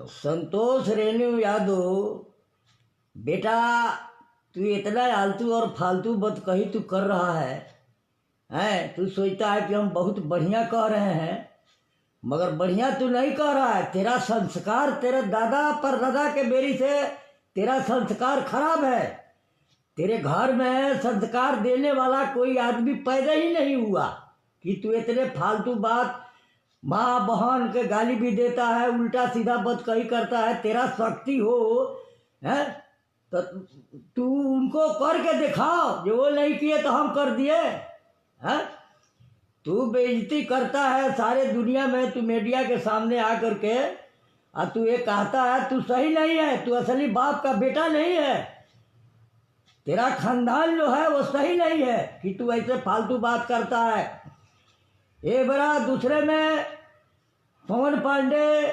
बताओ। संतोष रेणु यादव, बेटा तू इतना आलतू और फालतू बात कही तू कर रहा है। तू सोचता है कि हम बहुत बढ़िया कह रहे हैं, मगर बढ़िया तू नहीं कह रहा है। तेरा संस्कार तेरे दादा परदादा के बेरी से तेरा संस्कार खराब है। तेरे घर में संस्कार देने वाला कोई आदमी पैदा ही नहीं हुआ कि तू इतने फालतू बात, माँ बहन के गाली भी देता है, उल्टा सीधा बात कही करता है। तेरा शक्ति हो है तो तू उनको करके दिखाओ, जो वो नहीं किए तो हम कर दिए हैं। तू बेइज्जती करता है सारे दुनिया में, तू मीडिया के सामने आकर के और तू ये कहता है तू सही नहीं है, तू असली बाप का बेटा नहीं है। तेरा खानदान जो है वो सही नहीं है कि तू ऐसे फालतू बात करता है। ये बड़ा दूसरे में पवन पांडे